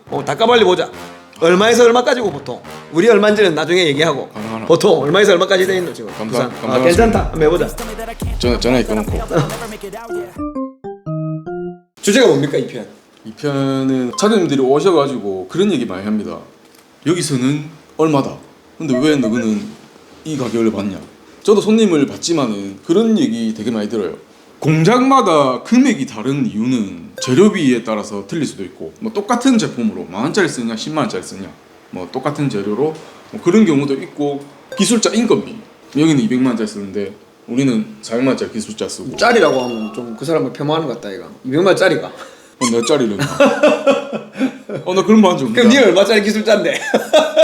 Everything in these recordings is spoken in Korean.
닭가발리 보자. 얼마에서 얼마까지고 보통? 우리 얼마인지는 나중에 얘기하고. 보통 얼마에서 얼마까지 돼 있노 지금? 괜찮다. 한번 해보자. 전화기 끊고. 주제가 뭡니까 이 편? 이 편은 차장님들이 오셔가지고 그런 얘기 많이 합니다. 여기서는 얼마다. 근데 왜 너는 이 가격을 받냐? 저도 손님을 받지만은 그런 얘기 되게 많이 들어요. 공장마다 금액이 다른 이유는 재료비에 따라서 틀릴 수도 있고, 뭐 똑같은 제품으로 10,000원짜리 쓰냐 100,000원짜리 쓰냐, 뭐 똑같은 재료로 뭐 그런 경우도 있고, 기술자 인건비 여기는 200만원짜리 쓰는데 우리는 400만원짜리 기술자 쓰고. 짤이라고 하면 좀 그 사람을 폄하하는 것 같다 이거. 200만짜리가 몇 짜리를? 나 그런 말 한 적 없는데. 그럼 니는 얼마짜리 기술자인데?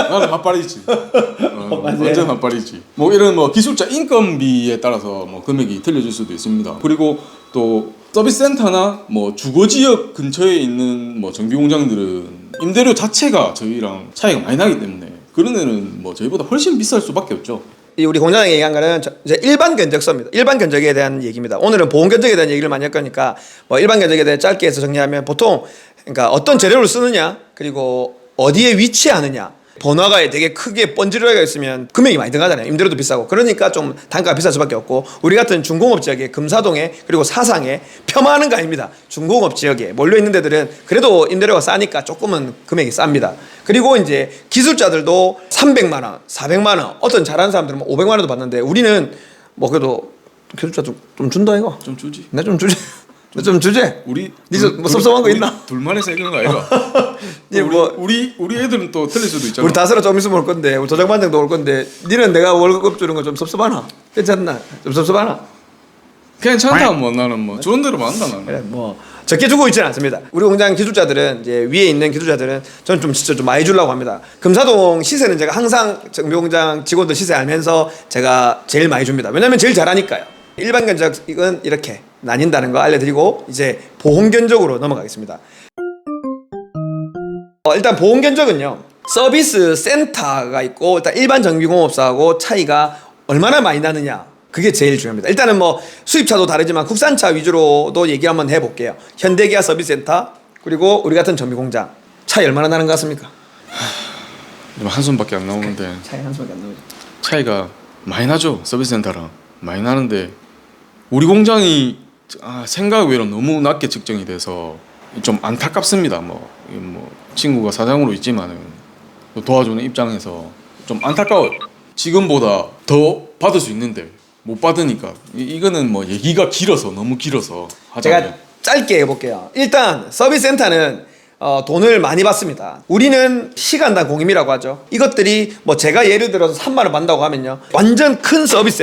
나는 핫발이지. 완전 핫발이지. 뭐 이런 뭐 기술자 인건비에 따라서 뭐 금액이 틀려질 수도 있습니다. 그리고 또 서비스 센터나 뭐 주거 지역 근처에 있는 뭐 정비 공장들은 임대료 자체가 저희랑 차이가 많이 나기 때문에 그런 애는 뭐 저희보다 훨씬 비쌀 수밖에 없죠. 우리 공장에 얘기한 거는 이제 일반 견적서입니다. 일반 견적에 대한 얘기입니다. 오늘은 보험 견적에 대한 얘기를 많이 할 거니까 뭐 일반 견적에 대해 짧게 해서 정리하면 보통 그러니까 어떤 재료를 쓰느냐, 그리고 어디에 위치하느냐, 번화가에 되게 크게 번지르르가 있으면 금액이 많이 들어가잖아요. 임대료도 비싸고. 그러니까 좀 단가가 비쌀 수밖에 없고, 우리 같은 중공업 지역에 금사동에 그리고 사상에 폄하하는 거 아닙니다. 중공업 지역에 몰려있는 데들은 그래도 임대료가 싸니까 조금은 금액이 쌉니다. 그리고 이제 기술자들도 300만 원, 400만 원, 어떤 잘하는 사람들은 뭐 500만 원도 받는데 우리는 뭐 그래도 기술자 좀 준다 이거. 좀 주지. 나 좀 주지. 나 좀 주제. 우리 뭐 섭섭한 거 있나? 둘만 해서 이런 거 아이가? 우리 애들은 또 틀릴 수도 있잖아. 우리 다스라 좀 있으면 올 건데, 우리 도장반장도 올 건데, 니는 내가 월급 주는 거 좀 섭섭하나? 괜찮나? 좀 섭섭하나? 괜찮다. 뭐 나는 뭐 좋은 대로 만다 나는. 그래 뭐 적게 주고 있지는 않습니다. 우리 공장 기술자들은 이제 위에 있는 기술자들은 저는 좀 진짜 좀 많이 주려고 합니다. 금사동 시세는 제가 항상 정비공장 직원들 시세 알면서 제가 제일 많이 줍니다. 왜냐면 제일 잘하니까요. 일반 견적은 이렇게 나뉜다는 거 알려드리고 이제 보험 견적으로 넘어가겠습니다. 일단 보험 견적은요, 서비스 센터가 있고 일단 일반 정비공업사하고 차이가 얼마나 많이 나느냐, 그게 제일 중요합니다. 일단은 뭐 수입차도 다르지만 국산차 위주로도 얘기 한번 해볼게요. 현대기아 서비스센터 그리고 우리 같은 정비공장 차이 얼마나 나는 것 같습니까? 한숨밖에 안 나오는데 차이 한숨밖에 안 나오죠. 차이가 많이 나죠. 서비스 센터랑 많이 나는데 우리 공장이 생각 외로 너무 낮게 측정이 돼서 좀 안타깝습니다. 뭐 친구가 사장으로 있지만은 도와주는 입장에서 좀 안타까워요. 지금보다 더 받을 수 있는데 못 받으니까 이거는 뭐 얘기가 길어서 너무 길어서 하자면. 제가 짧게 해볼게요. 일단 서비스 센터는 돈을 많이 받습니다. 우리는 시간당 공임이라고 하죠. 이것들이 뭐 제가 예를 들어서 3만 원 받는다고 하면요, 완전 큰 서비스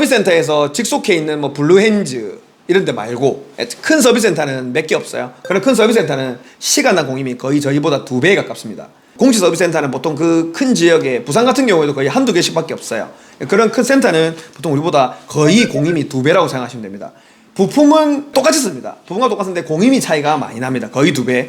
센터에서 직속해 있는 뭐 블루핸즈 이런 데 말고 큰 서비스 센터는 몇 개 없어요. 그런 큰 서비스 센터는 시간당 공임이 거의 저희보다 2배에 가깝습니다. 공식 서비스 센터는 보통 그 큰 지역에, 부산 같은 경우에도 거의 한두 개씩밖에 없어요. 그런 큰 센터는 보통 우리보다 거의 공임이 2배라고 생각하시면 됩니다. 부품은 똑같이 씁니다. 부품과 똑같은데 공임이 차이가 많이 납니다. 거의 2배.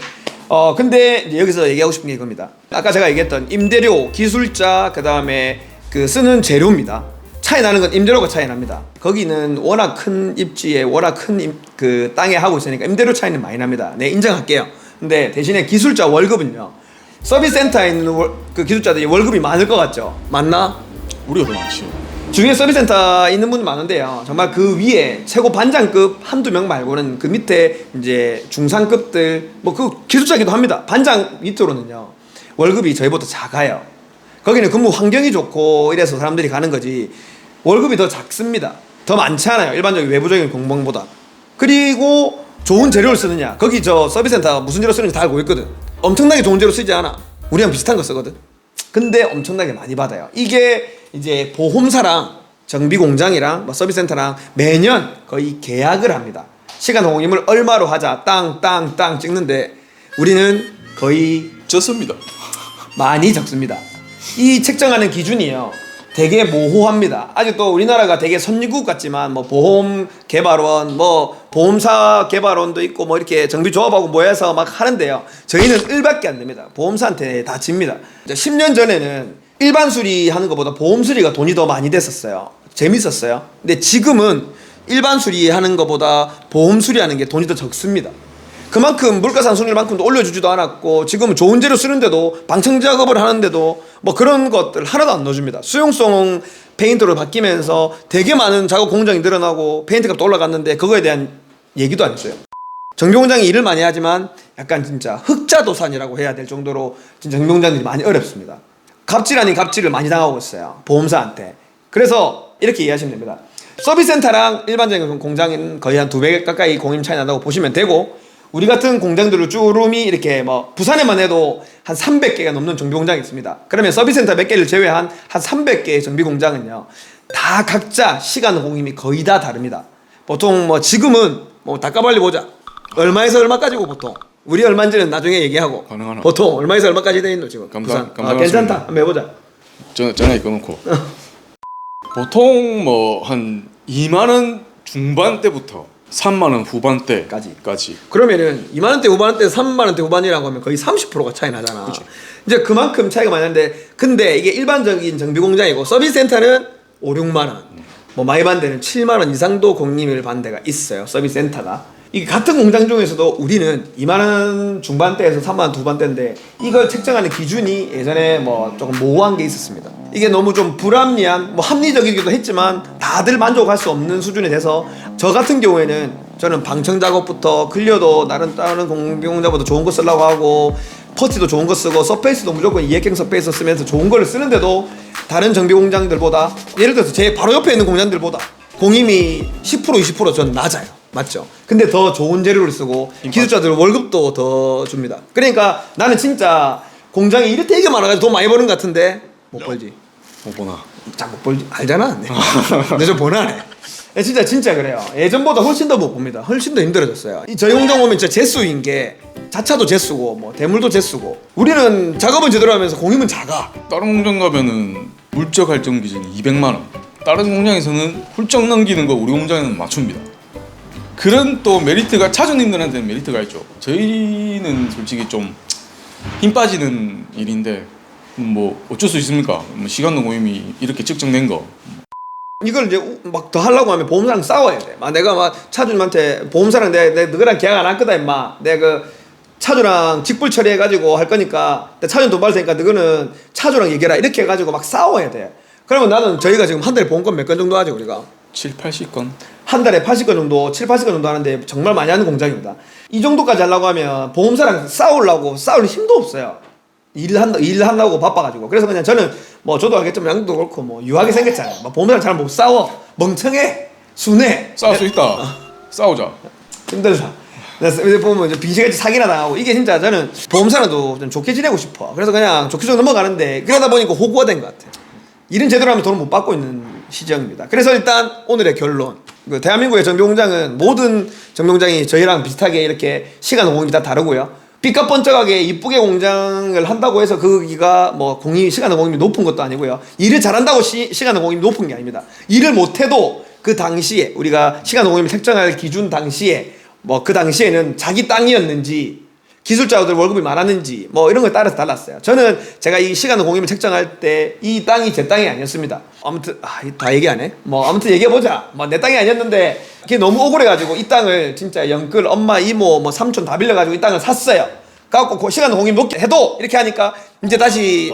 근데 여기서 얘기하고 싶은 게 이겁니다. 아까 제가 얘기했던 임대료, 기술자, 그 다음에 그 쓰는 재료입니다. 차이 나는 건 임대료가 차이 납니다. 거기는 워낙 큰 입지에 워낙 큰 그 땅에 하고 있으니까 임대료 차이는 많이 납니다. 네, 인정할게요. 근데 대신에 기술자 월급은요, 서비스 센터에 있는 그 기술자들이 월급이 많을 것 같죠? 맞나? 우리가 더 많지. 중에 서비스 센터 있는 분이 많은데요, 정말 그 위에 최고 반장급 한두 명 말고는 그 밑에 이제 중상급들 뭐 그 기술자기도 합니다. 반장 밑으로는요 월급이 저희보다 작아요. 거기는 근무 환경이 좋고 이래서 사람들이 가는 거지 월급이 더 작습니다. 더 많지 않아요, 일반적인 외부적인 공무원보다. 그리고 좋은 재료를 쓰느냐, 거기 저 서비스 센터 무슨 재료 쓰는지 다 알고 있거든. 엄청나게 좋은 재료 쓰지 않아. 우리랑 비슷한 거 쓰거든. 근데 엄청나게 많이 받아요. 이게 이제 보험사랑 정비공장이랑 뭐 서비스 센터랑 매년 거의 계약을 합니다. 시간 공임을 얼마로 하자 땅 찍는데 우리는 거의 졌습니다. 많이 적습니다. 이 책정하는 기준이요 되게 모호합니다. 아직도 우리나라가 되게 선진국 같지만 뭐 보험 개발원, 뭐 보험사 개발원도 있고 뭐 이렇게 정비조합하고 모여서 막 하는데요, 저희는 을밖에 안 됩니다. 보험사한테 다 집니다. 10년 전에는 일반 수리하는 것보다 보험 수리가 돈이 더 많이 됐었어요. 재밌었어요. 근데 지금은 일반 수리하는 것보다 보험 수리하는 게 돈이 더 적습니다. 그만큼 물가 상승률만큼도 올려주지도 않았고 지금은 좋은 재료 쓰는데도 방청 작업을 하는데도 뭐 그런 것들 하나도 안 넣어줍니다. 수용성 페인트로 바뀌면서 되게 많은 작업 공정이 늘어나고 페인트 값도 올라갔는데 그거에 대한 얘기도 안 했어요. 정비공장이 일을 많이 하지만 약간 진짜 흑자도산이라고 해야 될 정도로 진짜 정비공장들이 많이 어렵습니다. 갑질 아닌 갑질을 많이 당하고 있어요. 보험사한테. 그래서 이렇게 이해하시면 됩니다. 서비스 센터랑 일반적인 공장은 거의 한 2배 가까이 공임 차이 난다고 보시면 되고, 우리 같은 공장들을 쭈루미 이렇게 뭐 부산에만 해도 한 300개가 넘는 정비공장이 있습니다. 그러면 서비스 센터 몇 개를 제외한 한 300개의 정비공장은요 다 각자 시간 공임이 거의 다 다릅니다. 보통 뭐 지금은 뭐 닭가발리 보자, 얼마에서 얼마까지고 보통 우리 얼마인지는 나중에 얘기하고 가능하나? 보통 얼마에서 얼마까지 돼 있노 지금 부산. 괜찮다, 한번 해보자. 전화기 꺼놓고 보통 뭐 한 2만 원 중반대부터 3만 원 후반대까지. 그러면은 2만 원대 후반대 3만 원대 후반이라고 하면 거의 30%가 차이 나잖아. 그치. 이제 그만큼 차이가 많이 나는데, 근데 이게 일반적인 정비 공장이고 서비스 센터는 5, 6만 원, 뭐 많이 받는 데는 7만 원 이상도 공임을 받는 데가 있어요. 서비스 센터가. 이게 같은 공장 중에서도 우리는 2만 원 중반대에서 3만 원 후반대인데 이걸 책정하는 기준이 예전에 뭐 조금 모호한 게 있었습니다. 이게 너무 좀 불합리한, 뭐 합리적이기도 했지만 다들 만족할 수 없는 수준이 돼서 저 같은 경우에는 저는 방청 작업부터 클리어도 다른 공비공장보다 좋은 거 쓰려고 하고 퍼티도 좋은 거 쓰고 서페이스도 무조건 이액경 서페이스 쓰면서 좋은 거를 쓰는데도 다른 정비공장들보다, 예를 들어서 제 바로 옆에 있는 공장들보다 공임이 10% 20% 전 낮아요. 맞죠? 근데 더 좋은 재료를 쓰고 기술자들 월급도 더 줍니다. 그러니까 나는 진짜 공장에 일이 되게 많아가지고 돈 많이 버는 것 같은데 못 벌지. 못 보나? 잘 못 벌지. 알잖아. 근데 좀 번하네. 진짜 그래요. 예전보다 훨씬 더 못 봅니다. 훨씬 더 힘들어졌어요. 저희 공장 오면 진짜 재수인 게 자차도 재수고 뭐 대물도 재수고, 우리는 작업은 제대로 하면서 공임은 작아. 다른 공장 가면은 물적 할증 기준이 200만 원. 다른 공장에서는 훌쩍 넘기는 거 우리 공장에는 맞춥니다. 그런 또 메리트가 차주님들한테는 메리트가 있죠. 저희는 솔직히 좀 힘 빠지는 일인데 뭐 어쩔 수 있습니까? 뭐 시간도 모임이 이렇게 측정된 거. 이걸 이제 막 더 하려고 하면 보험사랑 싸워야 돼. 막 내가 막 차주님한테 보험사랑 내가 너랑 계약 안 할 거다 임마. 내가 그 차주랑 직불 처리해가지고 할 거니까 차주는 돈 받을 테니까 너는 차주랑 얘기해라. 이렇게 해가지고 막 싸워야 돼. 그러면 나는 저희가 지금 한 달에 보험금 몇 건 정도 하죠 우리가? 7, 80건? 한 달에 80건 정도, 7, 80건 정도 하는데 정말 많이 하는 공장입니다. 이 정도까지 하려고 하면 보험사랑 싸울 힘도 없어요. 일을 한다고 바빠가지고. 그래서 그냥 저는 뭐 저도 알겠지만 양도 그렇고 뭐 유하게 생겼잖아요. 뭐 보험사랑 잘 못 싸워. 멍청해. 순해. 싸울 수 있다. 싸우자. 힘들다. 그래서 보면 이제 빈시같이 사기나 당하고, 이게 진짜 저는 보험사랑도 좀 좋게 지내고 싶어. 그래서 그냥 좋게 좀 넘어가는데 그러다 보니까 호구가 된 것 같아요. 일은 제대로 하면 돈을 못 받고 있는 시정입니다. 그래서 일단 오늘의 결론, 대한민국의 정비공장은 모든 정비공장이 저희랑 비슷하게 이렇게 시간 공임이 다 다르고요. 삐까뻔쩍하게 이쁘게 공장을 한다고 해서 거기가 뭐 시간 공임이 높은 것도 아니고요. 일을 잘한다고 시간 공임이 높은 게 아닙니다. 일을 못해도 그 당시에 우리가 시간 공임을 책정할 기준 당시에 뭐 그 당시에는 자기 땅이었는지 기술자들 월급이 많았는지 뭐 이런 거에 따라서 달랐어요. 저는 제가 이 시간 공임을 책정할 때 이 땅이 제 땅이 아니었습니다. 아무튼 다 얘기 안 해? 뭐 아무튼 얘기해보자. 뭐 내 땅이 아니었는데 그게 너무 억울해가지고 이 땅을 진짜 영끌 엄마 이모 뭐 삼촌 다 빌려가지고 이 땅을 샀어요. 그래갖고 그 시간 공임 높게 해도 이렇게 하니까 이제 다시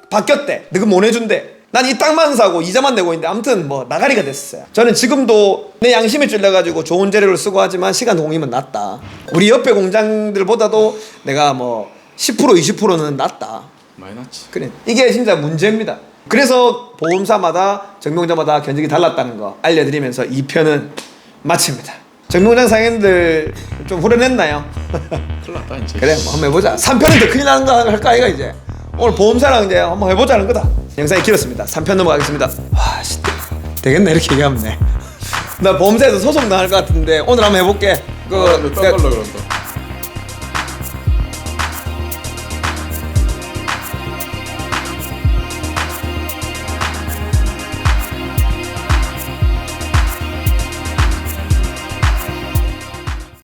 바뀌었대. 너가 못 해준대. 난 이 땅만 사고 이자만 내고 있는데 아무튼 뭐 나가리가 됐어요. 저는 지금도 내 양심에 찔려가지고 좋은 재료를 쓰고 하지만 시간 공임은 낮다. 우리 옆에 공장들보다도 내가 뭐 10% 20%는 낮다. 많이 났지. 그래, 이게 진짜 문제입니다. 그래서 보험사마다 정비공장마다 견적이 달랐다는 거 알려드리면서 2편은 마칩니다. 정비공장 상인들 좀 후련했나요? 큰일 났다 이제. 그래, 뭐 한번 해보자. 3편은 더 큰일 나는 거 할까 아이가 이제. 오늘 보험사랑 이제 한번 해보자는 거다. 영상이 길었습니다. 3편 넘어가겠습니다. 와, 진짜 되겠네 이렇게 얘기하면. 나 보험사에서 소송 당할 것 같은데 오늘 한번 해볼게. 딱 걸라 그런다.